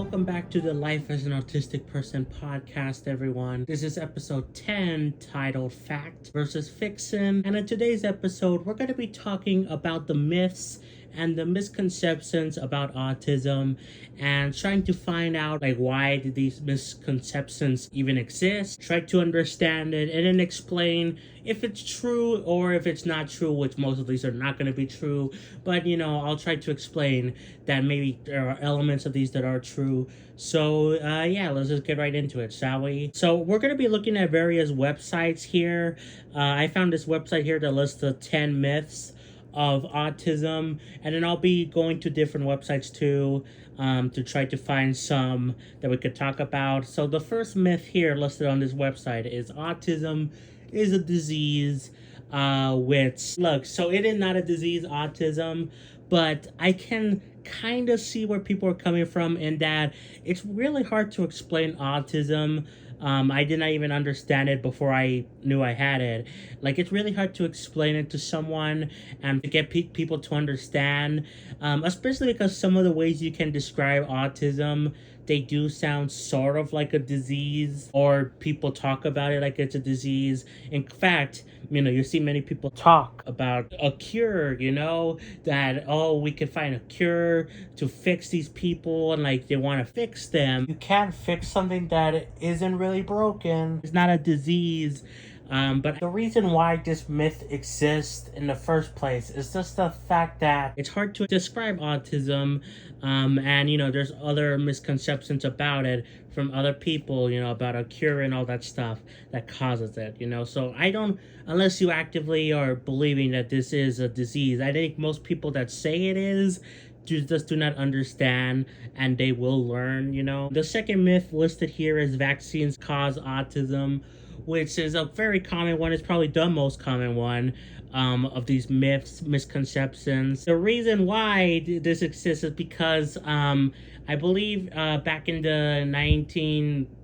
welcome back to the Life as an Autistic Person podcast, everyone. This is episode 10, titled Fact versus Fiction. And in today's episode, we're going to be talking about the myths and the misconceptions about autism and trying to find out why did these misconceptions even exist, try to understand it, and then explain if it's true or if it's not true, which most of these are not going to be true. But I'll try to explain that maybe there are elements of these that are true. So let's just get right into it, shall we? So we're going to be looking at various websites here. I found this website here that lists the 10 myths of autism, and then I'll be going to different websites too to try to find some that we could talk about. So the first myth here listed on this website is autism is a disease, which, look, so it is not a disease, autism, but I can kind of see where people are coming from in that it's really hard to explain autism. I did not even understand it before I knew I had it. It's really hard to explain it to someone and to get people to understand, especially because some of the ways you can describe autism, they do sound sort of like a disease, or people talk about it like it's a disease. In fact, you see many people talk about a cure, that, we can find a cure to fix these people, and they want to fix them. You can't fix something that isn't really broken. It's not a disease. But the reason why this myth exists in the first place is just the fact that it's hard to describe autism, and there's other misconceptions about it from other people, about a cure and all that stuff that causes it, So I don't, unless you actively are believing that this is a disease, I think most people that say it is just do not understand, and they will learn, The second myth listed here is vaccines cause autism, which is a very common one. It's probably the most common one of these myths, misconceptions. The reason why this exists is because I believe back in the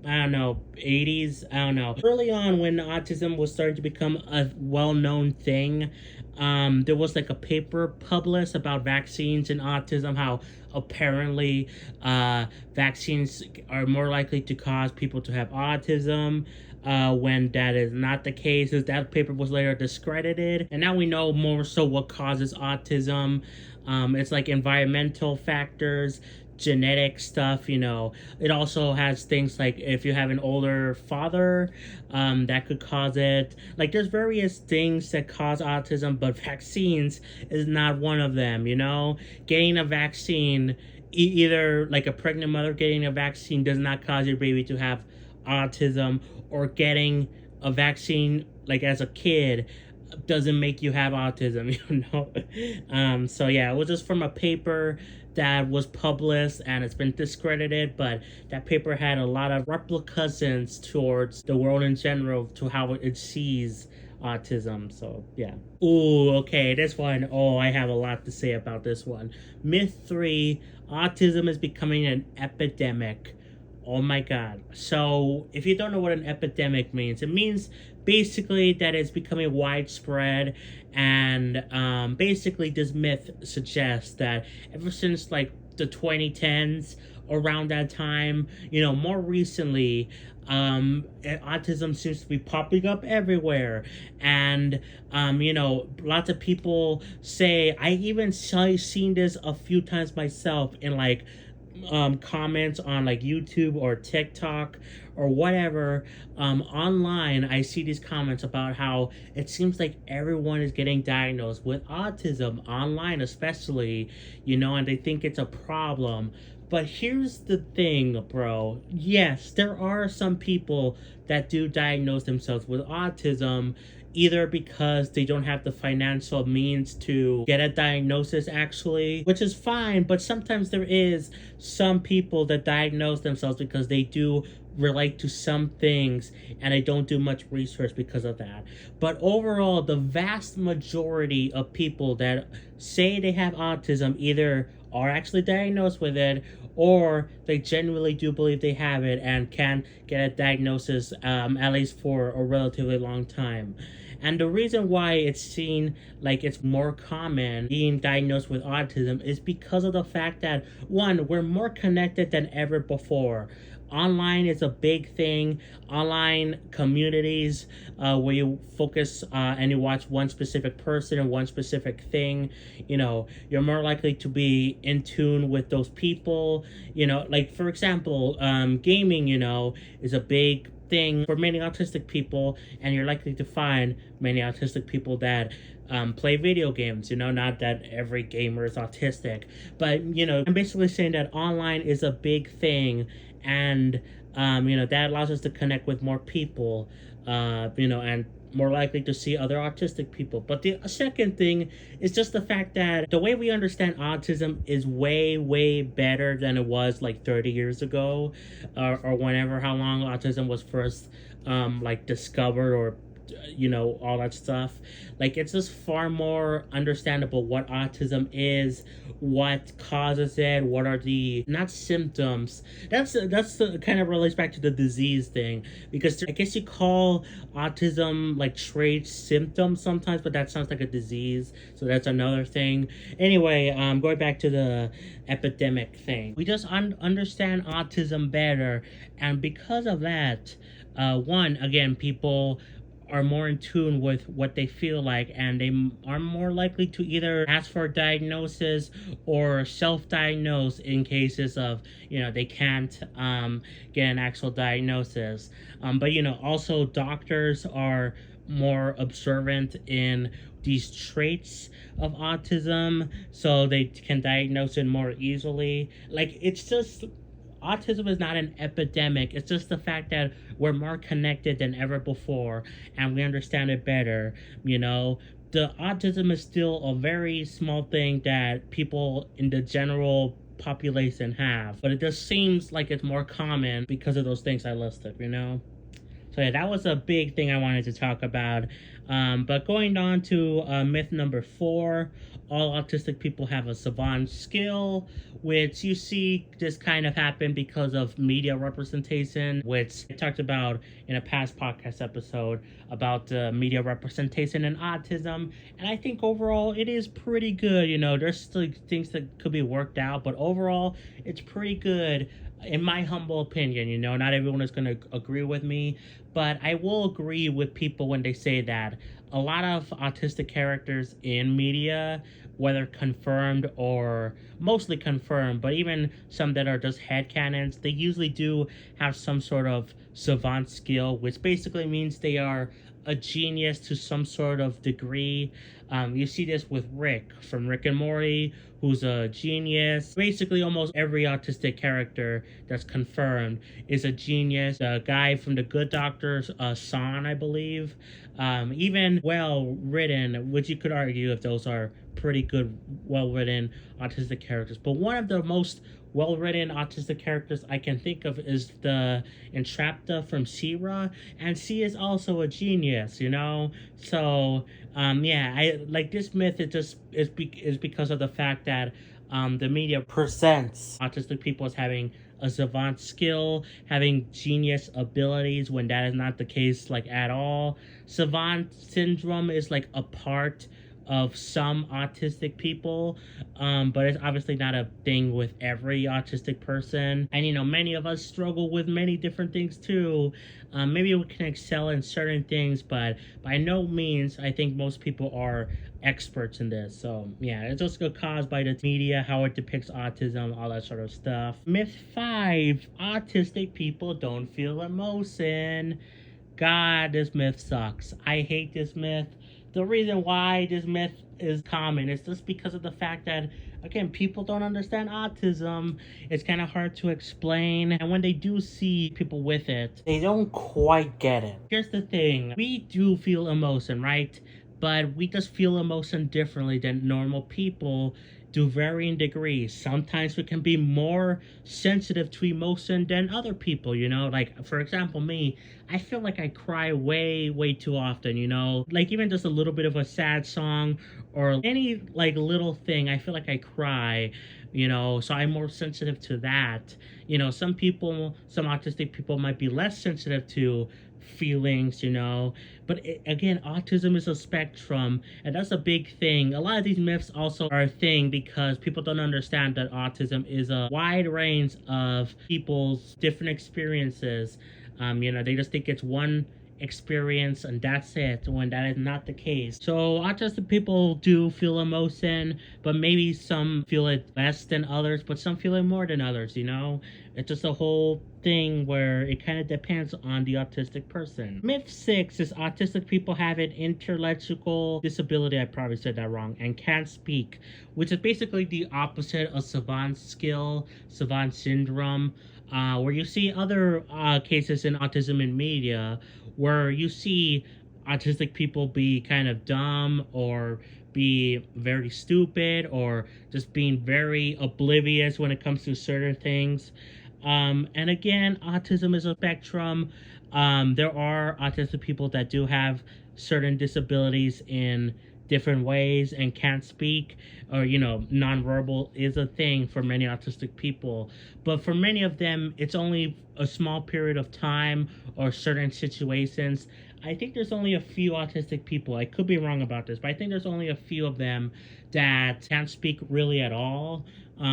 80s, early on when autism was starting to become a well-known thing, there was a paper published about vaccines and autism, how apparently vaccines are more likely to cause people to have autism, when that is not the case. That paper was later discredited, and now we know more so what causes autism. It's environmental factors, genetic stuff, It also has things like if you have an older father, that could cause it. There's various things that cause autism, but vaccines is not one of them, Getting a vaccine, either a pregnant mother getting a vaccine does not cause your baby to have autism, or getting a vaccine as a kid doesn't make you have autism, So yeah, it was just from a paper that was published, and it's been discredited, but that paper had a lot of repercussions towards the world in general, to how it sees autism. So yeah. Ooh, okay, this one, I have a lot to say about this one. Myth 3, autism is becoming an epidemic. Oh my god. So if you don't know what an epidemic means, it means basically that it's becoming widespread, and basically this myth suggests that ever since the 2010s, around that time, more recently, autism seems to be popping up everywhere, and lots of people say, I even seen this a few times myself in comments on YouTube or TikTok or whatever, online. I see these comments about how it seems like everyone is getting diagnosed with autism online, especially, and they think it's a problem. But here's the thing, bro. Yes, there are some people that do diagnose themselves with autism, either because they don't have the financial means to get a diagnosis, actually, which is fine, but sometimes there is some people that diagnose themselves because they do relate to some things, and they don't do much research because of that. But overall, the vast majority of people that say they have autism either are actually diagnosed with it, or they genuinely do believe they have it and can get a diagnosis, at least for a relatively long time. And the reason why it's seen like it's more common being diagnosed with autism is because of the fact that, one, we're more connected than ever before. Online is a big thing. Online communities, where you focus and you watch one specific person and one specific thing, you're more likely to be in tune with those people. Like, for example, gaming, is a big thing for many autistic people, and you're likely to find many autistic people that play video games. Not that every gamer is autistic, but I'm basically saying that online is a big thing, and that allows us to connect with more people, and more likely to see other autistic people. But the second thing is just the fact that the way we understand autism is way, way better than it was like 30 years ago, or whenever, how long autism was first discovered, or all that stuff. Like, it's just far more understandable what autism is, what causes it, what are the, not symptoms, that's the kind of relates back to the disease thing, because I guess you call autism like traits symptoms sometimes, but that sounds like a disease, so that's another thing. Anyway, going back to the epidemic thing, we just understand autism better, and because of that, one, again, people are more in tune with what they feel like, and they are more likely to either ask for a diagnosis or self-diagnose in cases of, they can't get an actual diagnosis. But also doctors are more observant in these traits of autism, so they can diagnose it more easily. Like, it's just, autism is not an epidemic. It's just the fact that we're more connected than ever before, and we understand it better. The autism is still a very small thing that people in the general population have, but it just seems like it's more common because of those things I listed. So yeah, that was a big thing I wanted to talk about. But going on to myth number 4, all autistic people have a savant skill, which you see this kind of happen because of media representation, which I talked about in a past podcast episode about media representation and autism. And I think overall it is pretty good. There's still things that could be worked out, but overall it's pretty good, in my humble opinion. Not everyone is going to agree with me, but I will agree with people when they say that a lot of autistic characters in media, whether confirmed or mostly confirmed, but even some that are just headcanons, they usually do have some sort of savant skill, which basically means they are a genius to some sort of degree. You see this with Rick from Rick and Morty, who's a genius. Basically, almost every autistic character that's confirmed is a genius. The guy from The Good Doctor, San, I believe, even well-written, which you could argue if those are pretty good, well-written autistic characters. But one of the most well-written autistic characters I can think of is the Entrapta from She-Ra, and she is also a genius. So I like this myth. It just is because of the fact that the media presents autistic people as having a savant skill, having genius abilities, when that is not the case, like, at all. Savant syndrome is like a part of some autistic people, but it's obviously not a thing with every autistic person. And many of us struggle with many different things too. Maybe we can excel in certain things, but by no means I think most people are experts in this. So yeah, it's just caused by the media, how it depicts autism, all that sort of stuff. Myth 5: autistic people don't feel emotion. God, this myth sucks. I hate this myth. The reason why this myth is common is just because of the fact that, again, people don't understand autism. It's kind of hard to explain, and when they do see people with it, they don't quite get it. Here's the thing: we do feel emotion, right? But we just feel emotion differently than normal people to varying degrees. Sometimes we can be more sensitive to emotion than other people, like, for example, me, I feel like I cry way, way too often, like, even just a little bit of a sad song or any like little thing, I feel like I cry, so I'm more sensitive to that. Some autistic people might be less sensitive to feelings, But again, autism is a spectrum, and that's a big thing. A lot of these myths also are a thing because people don't understand that autism is a wide range of people's different experiences. They just think it's one experience and that's it, when that is not the case. So autistic people do feel emotion, but maybe some feel it less than others, but some feel it more than others. It's just a whole thing where it kind of depends on the autistic person. Myth 6 is autistic people have an intellectual disability, I probably said that wrong, and can't speak, which is basically the opposite of savant skill, savant syndrome, where you see other cases in autism in media where you see autistic people be kind of dumb or be very stupid or just being very oblivious when it comes to certain things. And again, autism is a spectrum. There are autistic people that do have certain disabilities in different ways and can't speak, or nonverbal is a thing for many autistic people, but for many of them it's only a small period of time or certain situations. I think there's only a few autistic people, I could be wrong about this, but I think there's only a few of them that can't speak really at all,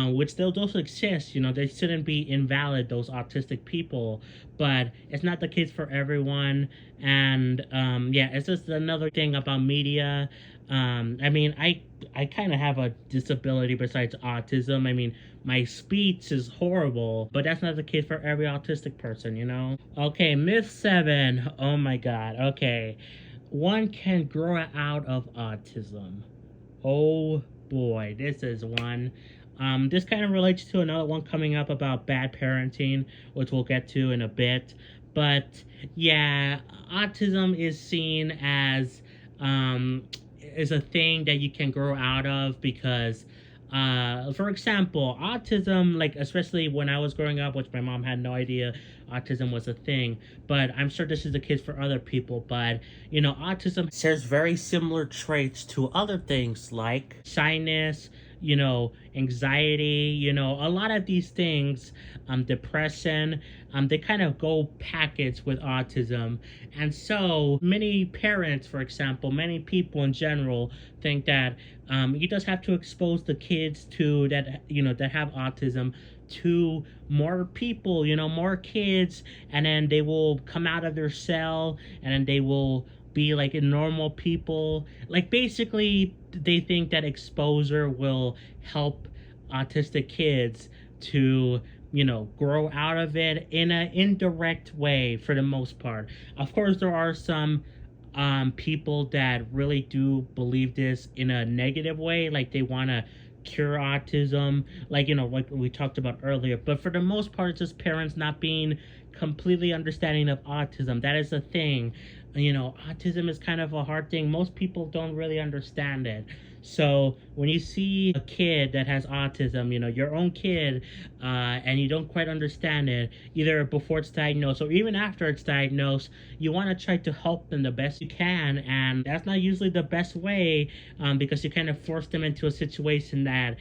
which those exist. They shouldn't be invalid, those autistic people, but it's not the case for everyone. And yeah, it's just another thing about media. I kind of have a disability besides autism. My speech is horrible, but that's not the case for every autistic person. Okay, myth 7. Oh my god. Okay. One can grow out of autism. Oh boy, this is one. This kind of relates to another one coming up about bad parenting, which we'll get to in a bit. But yeah, autism is seen as is a thing that you can grow out of because for example, autism, like especially when I was growing up, which my mom had no idea autism was a thing, but I'm sure this is the case for other people. But autism shares very similar traits to other things like shyness, anxiety, a lot of these things, depression, they kind of go packaged with autism. And so many parents, for example, many people in general think that you just have to expose the kids to that, that have autism to more people, more kids, and then they will come out of their cell and then they will be like normal people. Like basically they think that exposure will help autistic kids to grow out of it in an indirect way for the most part. Of course there are some people that really do believe this in a negative way, like they want to cure autism, like we talked about earlier. But for the most part, it's just parents not being completely understanding of autism. That is a thing. Autism is kind of a hard thing. Most people don't really understand it. So when you see a kid that has autism, your own kid, and you don't quite understand it, either before it's diagnosed or even after it's diagnosed, you want to try to help them the best you can. And that's not usually the best way, because you kind of force them into a situation that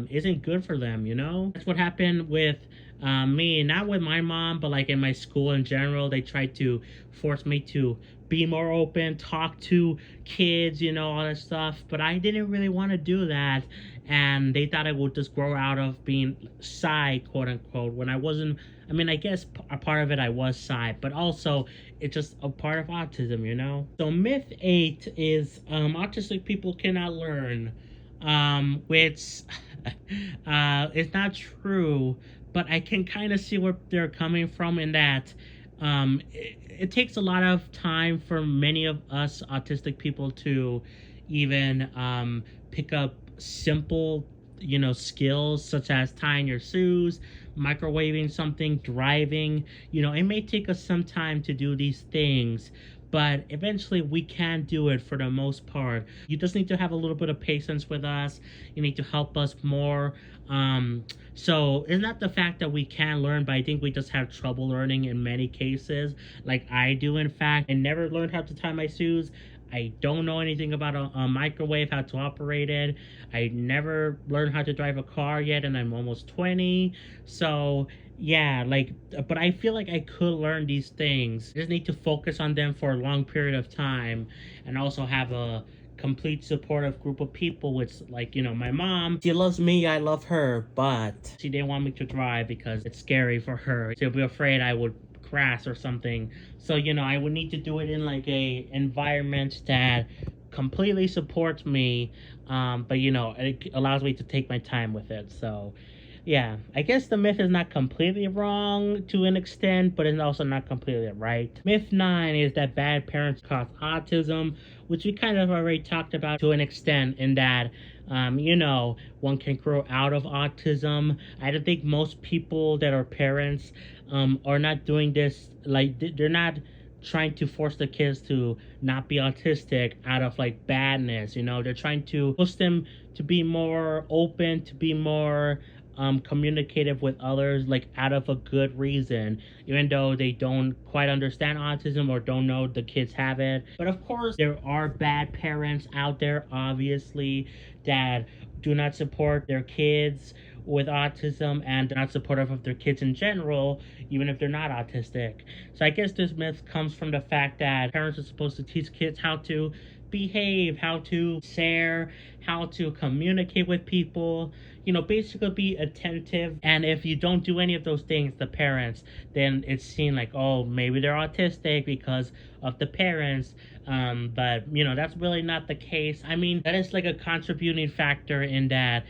isn't good for them. That's what happened with me, not with my mom, but like in my school in general. They tried to force me to be more open, talk to kids, all that stuff. But I didn't really want to do that. And they thought I would just grow out of being shy, quote unquote, when I wasn't. I guess a part of it I was shy, but also it's just a part of autism. So myth 8 is autistic people cannot learn, which is not true, but I can kind of see where they're coming from in that it takes a lot of time for many of us autistic people to even pick up simple skills such as tying your shoes, microwaving something, driving. It may take us some time to do these things, but eventually we can do it for the most part. You just need to have a little bit of patience with us. You need to help us more. So it's not the fact that we can learn, but I think we just have trouble learning in many cases, like I do. In fact, I never learned how to tie my shoes. I don't know anything about a microwave, how to operate it. I never learned how to drive a car yet, and I'm almost 20. So, yeah, like, but I feel like I could learn these things. I just need to focus on them for a long period of time and also have a complete supportive group of people, which, like, my mom, she loves me, I love her, but she didn't want me to drive because it's scary for her. She'll be afraid I would crash or something. So, I would need to do it in like a environment that completely supports me, but it allows me to take my time with it. So, yeah, I guess the myth is not completely wrong to an extent, but it's also not completely right. Myth 9 is that bad parents cause autism, which we kind of already talked about to an extent, in that, one can grow out of autism. I don't think most people that are parents are not doing this, like, they're not trying to force the kids to not be autistic out of like badness. They're trying to push them to be more open, to be more communicative with others, like out of a good reason, even though they don't quite understand autism or don't know the kids have it. But of course, there are bad parents out there, obviously, that do not support their kids with autism and not supportive of their kids in general, even if they're not autistic. So I guess this myth comes from the fact that parents are supposed to teach kids how to behave, how to share, how to communicate with people, basically be attentive. And if you don't do any of those things, the parents, then it's seen like, oh, maybe they're autistic because of the parents. But that's really not the case. I mean, that is like a contributing factor in that,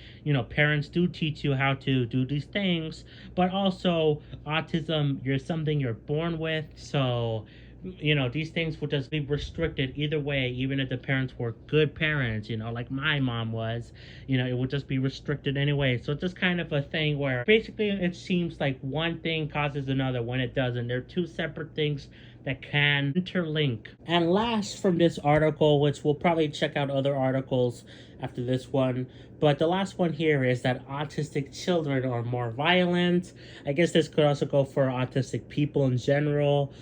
parents do teach you how to do these things, but also autism, you're something you're born with. So these things would just be restricted either way, even if the parents were good parents, like my mom was, it would just be restricted anyway. So it's just kind of a thing where basically it seems like one thing causes another when it doesn't. They're two separate things that can interlink. And last from this article, which we'll probably check out other articles after this one, but the last one here is that autistic children are more violent. I guess this could also go for autistic people in general.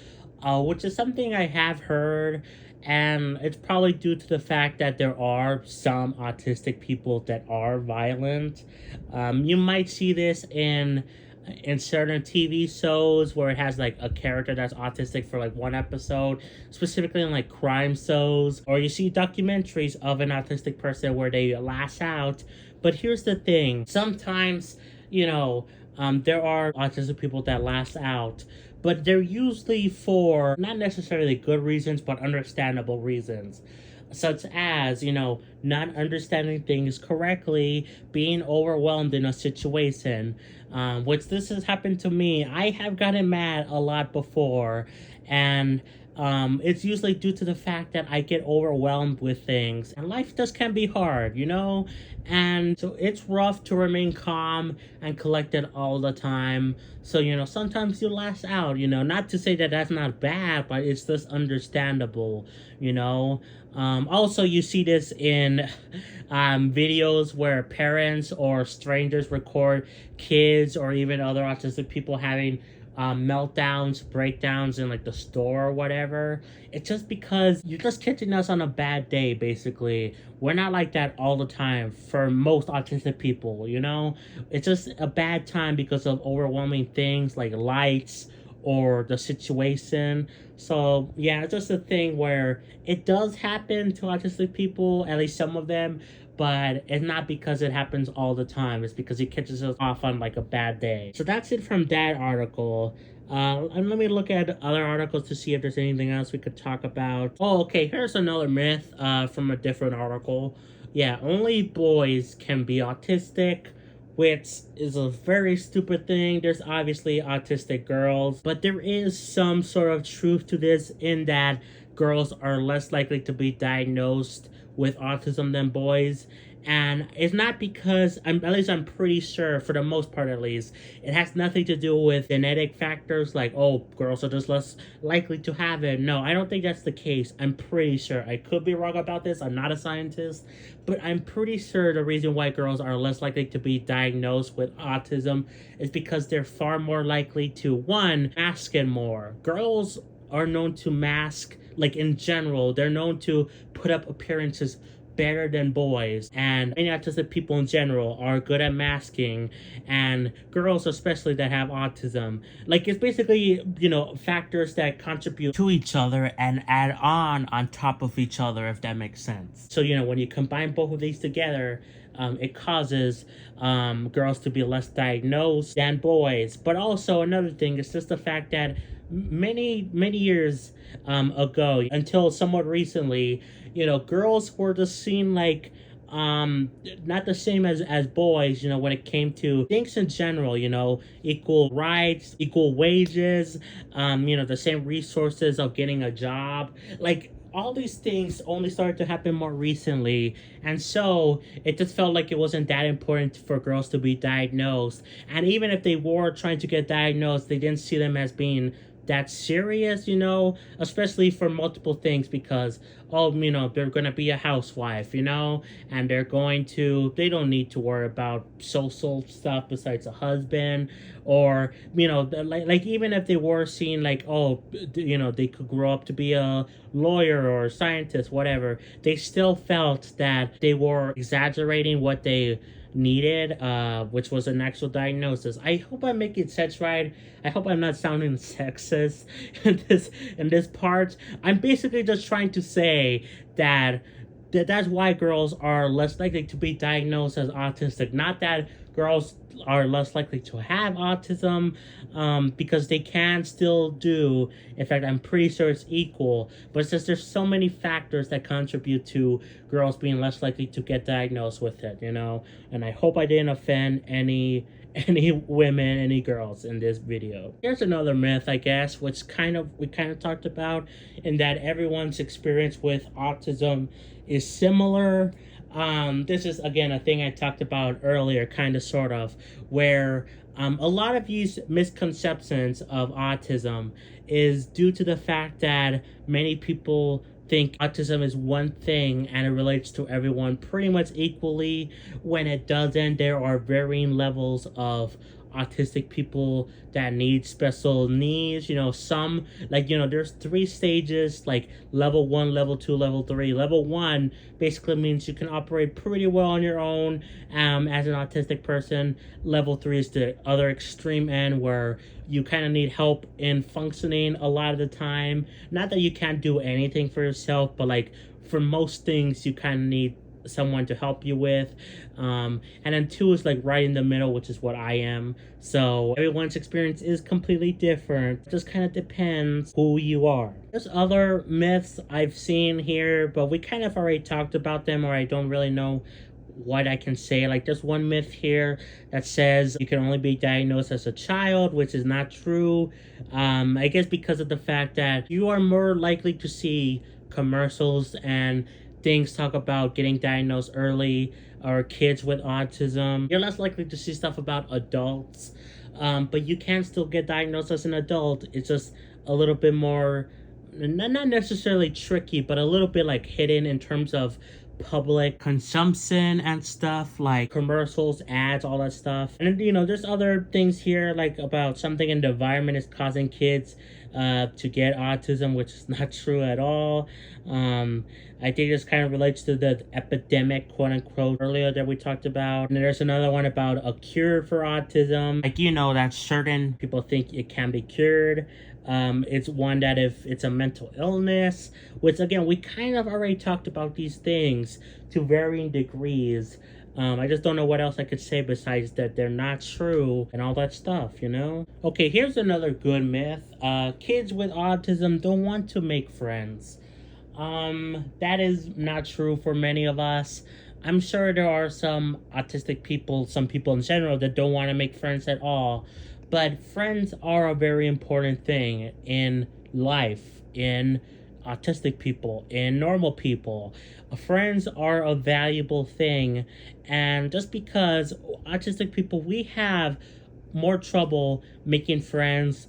Which is something I have heard, and it's probably due to the fact that there are some autistic people that are violent. You might see this in certain TV shows where it has like a character that's autistic for like one episode, specifically in like crime shows, or you see documentaries of an autistic person where they lash out. But here's the thing: sometimes, there are autistic people that lash out, but they're usually for not necessarily good reasons, but understandable reasons. Such as, not understanding things correctly, being overwhelmed in a situation, which this has happened to me. I have gotten mad a lot before, and it's usually due to the fact that I get overwhelmed with things. And life just can be hard, And so it's rough to remain calm and collected all the time. So, sometimes you lash out, Not to say that that's not bad, but it's just understandable, Also, you see this in videos where parents or strangers record kids or even other autistic people having meltdowns, breakdowns in like the store or whatever. It's just because you're just catching us on a bad day, basically. We're not like that all the time for most autistic people, It's just a bad time because of overwhelming things like lights or the situation. So yeah, it's just a thing where it does happen to autistic people, at least some of them, but it's not because it happens all the time. It's because it catches us off on like a bad day. So that's it from that article. And let me look at other articles to see if there's anything else we could talk about. Oh, okay, here's another myth from a different article. Yeah, only boys can be autistic, which is a very stupid thing. There's obviously autistic girls, but there is some sort of truth to this, in that girls are less likely to be diagnosed with autism than boys. And it's not because, at least I'm pretty sure, for the most part at least, it has nothing to do with genetic factors like, oh, girls are just less likely to have it. No, I don't think that's the case. I'm pretty sure. I could be wrong about this. I'm not a scientist. But I'm pretty sure the reason why girls are less likely to be diagnosed with autism is because they're far more likely to, one, mask it more. Girls are known to mask like in general, they're known to put up appearances better than boys, and many autistic people in general are good at masking, and girls especially that have autism. Like, it's basically, factors that contribute to each other and add on top of each other, if that makes sense. So, when you combine both of these together, it causes girls to be less diagnosed than boys. But also another thing is just the fact that many years ago, until somewhat recently, girls were just seen like not the same as boys, when it came to things in general, equal rights, equal wages, the same resources of getting a job. Like, all these things only started to happen more recently, and so it just felt like it wasn't that important for girls to be diagnosed. And even if they were trying to get diagnosed, they didn't see them as being that serious, especially for multiple things, because they're gonna be a housewife, and they don't need to worry about social stuff besides a husband, or like even if they were seeing like, they could grow up to be a lawyer or a scientist, whatever, they still felt that they were exaggerating what they needed, which was an actual diagnosis. I hope I'm making sense right. I hope I'm not sounding sexist in this part. I'm basically just trying to say that's why girls are less likely to be diagnosed as autistic. Not that girls are less likely to have autism, because they can still do. In fact, I'm pretty sure it's equal. But it's just there's so many factors that contribute to girls being less likely to get diagnosed with it, And I hope I didn't offend any women, any girls in this video. Here's another myth, I guess, which we kind of talked about, in that everyone's experience with autism is similar. This is again a thing I talked about earlier, kind of, sort of, where a lot of these misconceptions of autism is due to the fact that many people think autism is one thing and it relates to everyone pretty much equally, when it doesn't. There are varying levels of autistic people that need special needs. Some, like, there's 3 stages, like level 1, level 2, level 3. Level 1 basically means you can operate pretty well on your own as an autistic person. Level 3 is the other extreme end, where you kind of need help in functioning a lot of the time. Not that you can't do anything for yourself, but like for most things you kind of need someone to help you with. And then 2 is like right in the middle, which is what I am. So everyone's experience is completely different. It just kind of depends who you are. There's other myths I've seen here, but we kind of already talked about them, or I don't really know what I can say. Like, there's one myth here that says you can only be diagnosed as a child, which is not true. I guess because of the fact that you are more likely to see commercials and things talk about getting diagnosed early, or kids with autism. You're less likely to see stuff about adults, but you can still get diagnosed as an adult. It's just a little bit more, not necessarily tricky, but a little bit like hidden in terms of public consumption and stuff, like commercials, ads, all that stuff. And there's other things here, like about something in the environment is causing kids to get autism, which is not true at all. I think this kind of relates to the epidemic, quote unquote, earlier that we talked about. And there's another one about a cure for autism. Like, that certain people think it can be cured. It's one that if it's a mental illness, which again, we kind of already talked about these things to varying degrees. I just don't know what else I could say besides that they're not true and all that stuff, Okay, here's another good myth. Kids with autism don't want to make friends. That is not true for many of us. I'm sure there are some autistic people, some people in general, that don't want to make friends at all. But friends are a very important thing in life, in autistic people, in normal people. Friends are a valuable thing. And just because autistic people, we have more trouble making friends,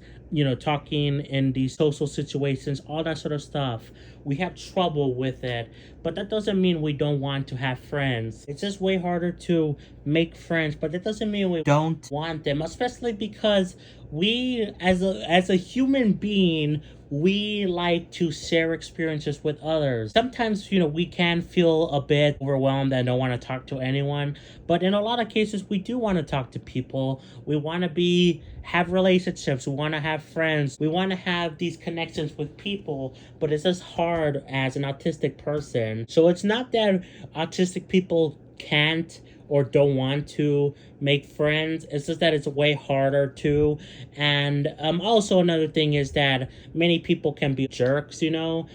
talking in these social situations, all that sort of stuff. We have trouble with it, but that doesn't mean we don't want to have friends. It's just way harder to make friends, but that doesn't mean we don't want them, especially because we, as a human being, we like to share experiences with others. Sometimes, we can feel a bit overwhelmed and don't want to talk to anyone, but in a lot of cases, we do want to talk to people. We want to have relationships. We want to have friends. We want to have these connections with people, but it's just hard as an autistic person. So it's not that autistic people can't or don't want to make friends. It's just that it's way harder to. And also another thing is that many people can be jerks, and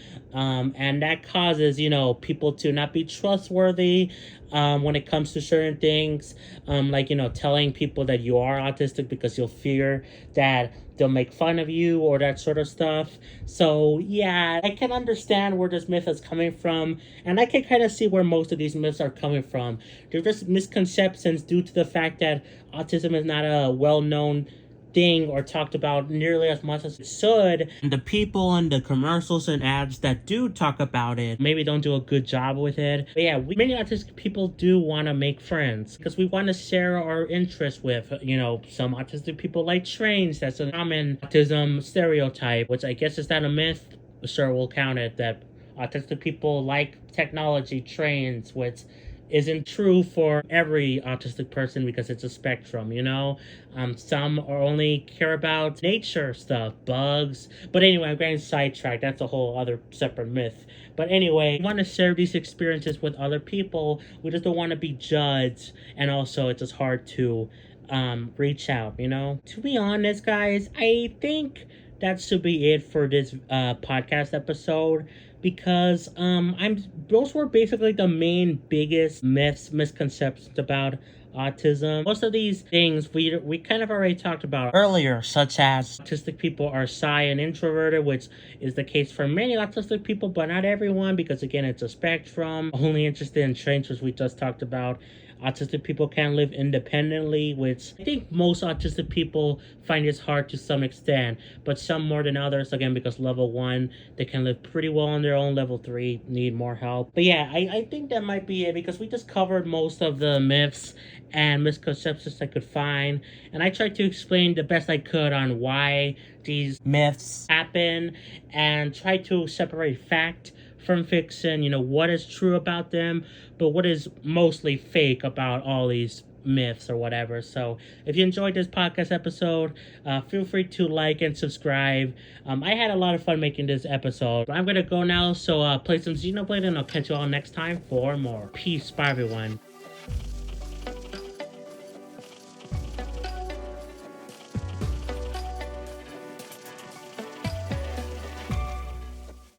that causes, people to not be trustworthy when it comes to certain things, like, telling people that you are autistic because you'll fear that they'll make fun of you or that sort of stuff. So yeah, I can understand where this myth is coming from, and I can kind of see where most of these myths are coming from. They're just misconceptions due to the fact that autism is not a well-known thing or talked about nearly as much as it should. And the people and the commercials and ads that do talk about it maybe don't do a good job with it. But yeah, many autistic people do want to make friends because we want to share our interests with, some autistic people like trains. That's a common autism stereotype, which I guess is that a myth? Sure, we'll count it, that autistic people like technology, trains, which isn't true for every autistic person because it's a spectrum, some are only care about nature stuff, bugs. But anyway, I'm getting sidetracked. That's a whole other separate myth. But anyway, we want to share these experiences with other people. We just don't want to be judged. And also, it's just hard to reach out, To be honest, guys, I think that should be it for this podcast episode, because those were basically the main biggest misconceptions about autism. Most of these things we kind of already talked about earlier, such as autistic people are shy and introverted, which is the case for many autistic people, but not everyone, because again, it's a spectrum. Only interested in traits, which we just talked about. Autistic people can live independently, which I think most autistic people find this hard to some extent, but some more than others, again, because level 1, they can live pretty well on their own. Level 3 need more help. But yeah, I think that might be it, because we just covered most of the myths and misconceptions I could find, and I tried to explain the best I could on why these myths happen and try to separate fact from fiction, what is true about them, but what is mostly fake about all these myths or whatever. So if you enjoyed this podcast episode, feel free to like and subscribe. I had a lot of fun making this episode. I'm gonna go now, so play some Xenoblade, and I'll catch you all next time for more. Peace. Bye, everyone.